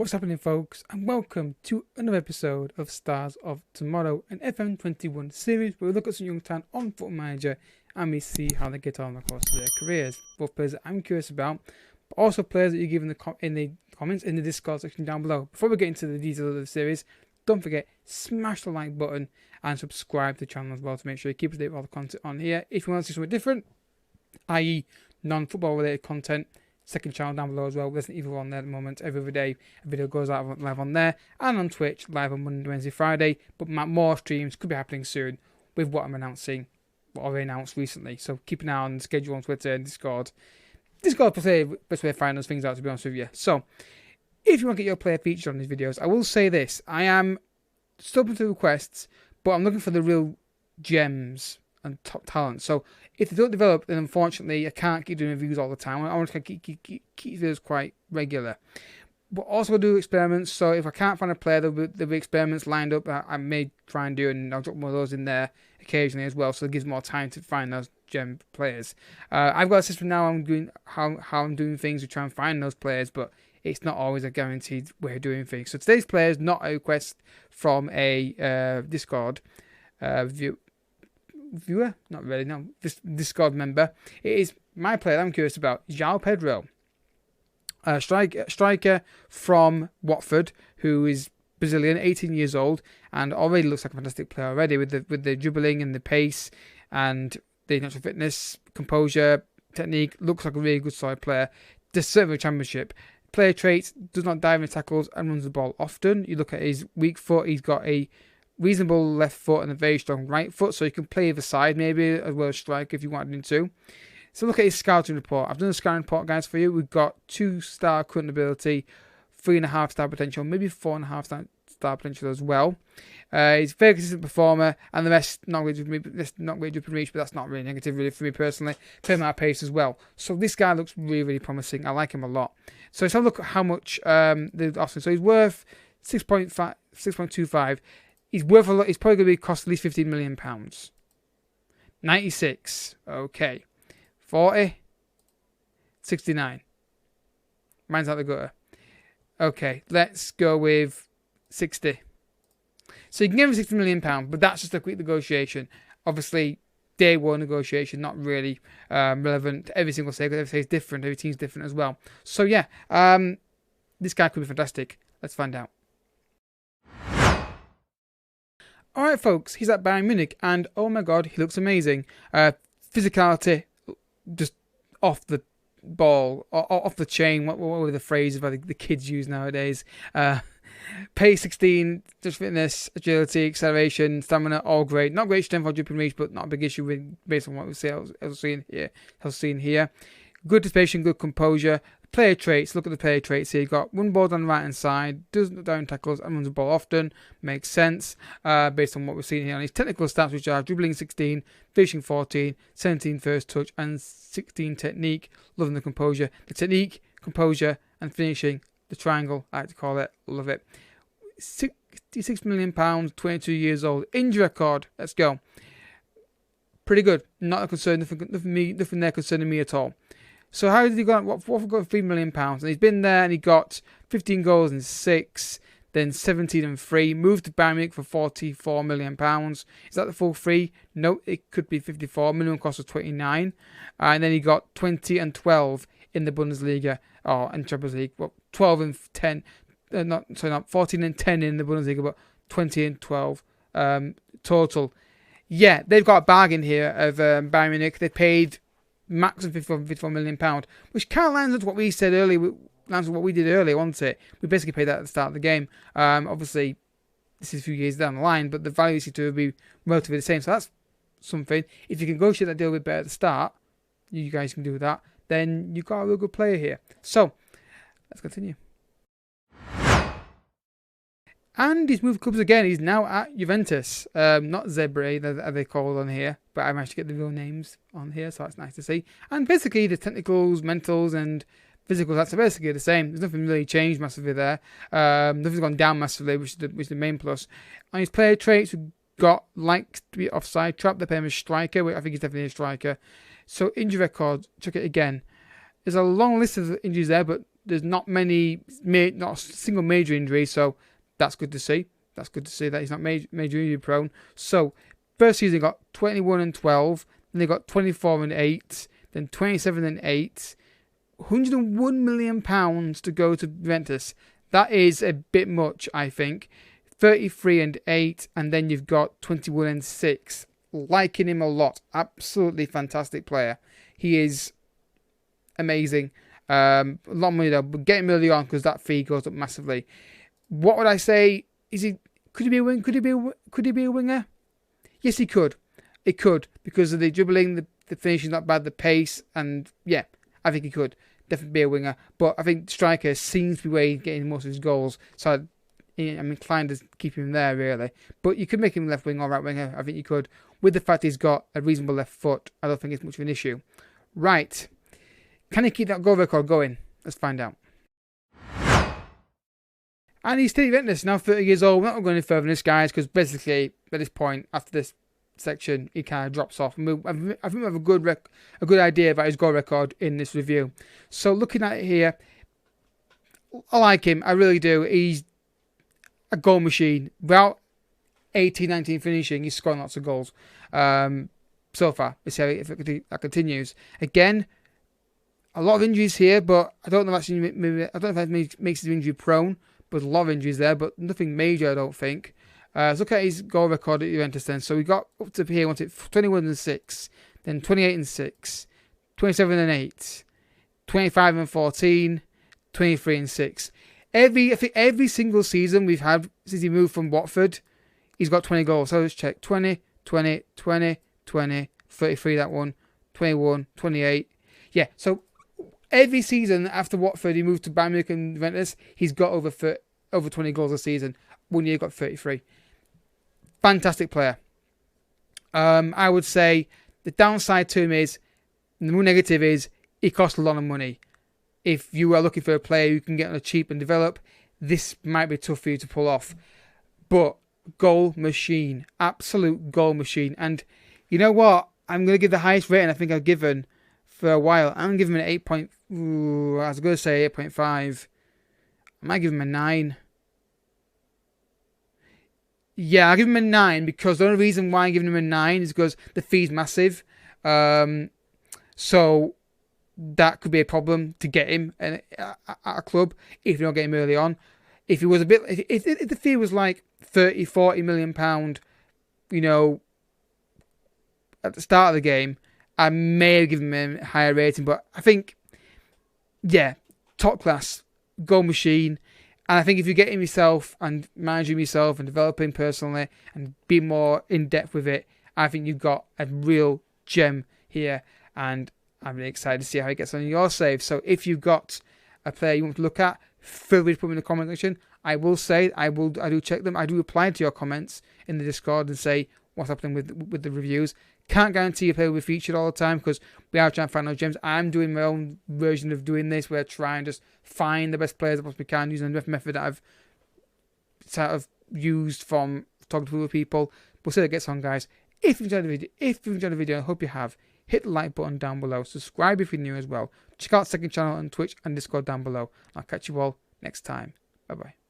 What's happening, folks, and welcome to another episode of Stars of Tomorrow, an FM21 series where we look at some young talent on Football Manager and we see how they get on across their careers. Both players that I'm curious about, but also players that you give in the comments in the Discord section down below. Before we get into the details of the series, don't forget, smash the like button and subscribe to the channel as well to make sure you keep up to date with all the content on here. If you want to see something different, i.e. non-football related content, second channel down below as well. Resident Evil on there at the moment. Every other day a video goes out live on there and on Twitch live on Monday, Wednesday, Friday. But more streams could be happening soon with what I'm announcing, what I've announced recently. So keep an eye on the schedule on Twitter and Discord. Discord per se, best way to find those things out, to be honest with you. So if you want to get your player featured on these videos, I will say this: I am still open to requests, but I'm looking for the real gems and top talent. So if they don't develop, then unfortunately I can't keep doing reviews all the time. I want to keep videos quite regular, but also do experiments. So if I can't find a player, there'll be experiments lined up that I may try and do, and I'll drop one of those in there occasionally as well, so it gives more time to find those gem players. I've got a system now. I'm doing how I'm doing things to try and find those players, but it's not always a guaranteed way of doing things. So today's player is not a request from a Discord viewer, not really, no, this Discord member. It is my player that I'm curious about, Joao Pedro, striker from Watford, who is Brazilian, 18 years old, and already looks like a fantastic player already with the dribbling and the pace and the natural fitness, composure, technique. Looks like a really good solid player. Deserves a championship. Player traits: does not dive in tackles and runs the ball often. You look at his weak foot; he's got a reasonable left foot and a very strong right foot, so you can play either side maybe as well as strike if you wanted him to. So look at his scouting report. I've done a scouting report, guys, for you. We've got 2-star current ability, 3.5-star potential, maybe 4.5-star potential as well. He's a very consistent performer, and the rest not great jump and reach, but that's not really negative really for me personally. Play my pace as well. So this guy looks really, really promising. I like him a lot. So let's have a look at how much the offering. So he's worth 6.25. He's worth a lot. He's probably going to be cost at least £15 million. 96. Okay. 40. 69. Mine's out the gutter. Okay. Let's go with 60. So you can give him £60 million, but that's just a quick negotiation. Obviously, day one negotiation, not really relevant to every single state, because every state is different. Every team's different as well. So yeah, this guy could be fantastic. Let's find out. Alright, folks, he's at Bayern Munich, and oh my god, he looks amazing. Physicality, just off the ball, off the chain, what were the phrases that the kids use nowadays? Pace 16, just fitness, agility, acceleration, stamina, all great. Not great strength or jumping reach, but not a big issue based on what we see. I was seeing here. Good anticipation, good composure. Player traits, look at the player traits here. You've got one ball on the right hand side, doesn't down tackles and runs the ball often. Makes sense based on what we're seeing here on his technical stats, which are dribbling 16, finishing 14, 17 first touch, and 16 technique. Loving the composure. The technique, composure, and finishing, the triangle, I like to call it. Love it. £66 million, 22 years old. Injury record, let's go. Pretty good. Not a concern, nothing there concerning me at all. So how did he got? What got £3 million? And he's been there and he got 15 goals in 6, then 17 and 3. Moved to Bayern Munich for £44 million. Is that the full 3? No, it could be 54. Minimum cost was 29, and then he got 20 and 12 in the Bundesliga or in Champions League. Well, 12 and 10. Not 14 and 10 in the Bundesliga, but 20 and 12 total. Yeah, they've got a bargain here of Bayern Munich. They paid max of £54 million, which kind of lands into what we said earlier. Lands what we did earlier, wasn't it? We basically paid that at the start of the game. Obviously, this is a few years down the line, but the value seems to be relatively the same. So that's something. If you can negotiate that deal with better at the start, you guys can do that. Then you've got a real good player here. So let's continue. And he's moved clubs again. He's now at Juventus. Not Zebre, as they call on here. But I managed to get the real names on here, so that's nice to see. And basically, the technicals, mentals, and physicals, that's basically the same. There's nothing really changed massively there. Nothing's gone down massively, which is the main plus. On his player traits, we've got likes to be offside trap. They pay him as striker, which I think he's definitely a striker. So injury record, check it again. There's a long list of injuries there, but There's not many, not a single major injury, so that's good to see. That's good to see that he's not major injury prone. So, first season, he got 21 and 12, then they got 24 and 8, then 27 and 8, £101 million to go to Juventus. That is a bit much, I think. 33 and 8, and then you've got 21 and 6. Liking him a lot. Absolutely fantastic player. He is amazing. A lot of money though, but get him early on because that fee goes up massively. What would I say? Could he be a wing? Could he be a winger? Yes, he could. It could because of the dribbling, the finishing not bad, the pace, and yeah, I think he could definitely be a winger. But I think striker seems to be where he's getting most of his goals, so I'm inclined to keep him there really. But you could make him left wing or right winger. I think you could. With the fact he's got a reasonable left foot, I don't think it's much of an issue. Right. Can he keep that goal record going? Let's find out. And he's still Juventus, now 30 years old. We're not going any further than this, guys, because basically, at this point, after this section, he kind of drops off. I think we have a good idea about his goal record in this review. So, looking at it here, I like him. I really do. He's a goal machine. Without 18, 19 finishing, he's scoring lots of goals. So far, let's see if that continues. Again, a lot of injuries here, but I don't know if that makes him injury prone. But a lot of injuries there, but nothing major, I don't think. Let's look at his goal record at Juventus then. So we got up to here, 21 and 6, then 28 and 6, 27 and 8, 25 and 14, 23 and 6. I think every single season we've had since he moved from Watford, he's got 20 goals. So let's check. 20, 20, 20, 20, 33 that one, 21, 28. Yeah, so every season after Watford, he moved to Bayern Munich and Juventus, he's got over 20 goals a season. 1 year, he got 33. Fantastic player. I would say the downside to him is, the more negative is, he costs a lot of money. If you are looking for a player who can get on a cheap and develop, this might be tough for you to pull off. But goal machine. Absolute goal machine. And you know what? I'm going to give the highest rating I think I've given for a while. I'm going to give him an 8. I was going to say 8.5. I might give him a 9. Yeah, I'll give him a 9 because the only reason why I'm giving him a 9 is because the fee's massive. So that could be a problem to get him at a club if you don't get him early on. If he was if the fee was like 30-40 million pound, you know, at the start of the game, I may have given him a higher rating, but I think, yeah, top class, goal machine. And I think if you get him yourself and managing yourself and developing personally and be more in depth with it, I think you've got a real gem here. And I'm really excited to see how he gets on in your save. So if you've got a player you want to look at, feel free to put them in the comment section. I will say, I do check them. I do reply to your comments in the Discord and say what's happening with the reviews. Can't guarantee a player will be featured all the time because we are trying to find those gems. I'm doing my own version of doing this where I try and just find the best players I possibly can using the method that I've sort of used from talking to other people. We'll see how it gets on, guys. If you enjoyed the video, I hope you have. Hit the like button down below. Subscribe if you're new as well. Check out the second channel on Twitch and Discord down below. I'll catch you all next time. Bye bye.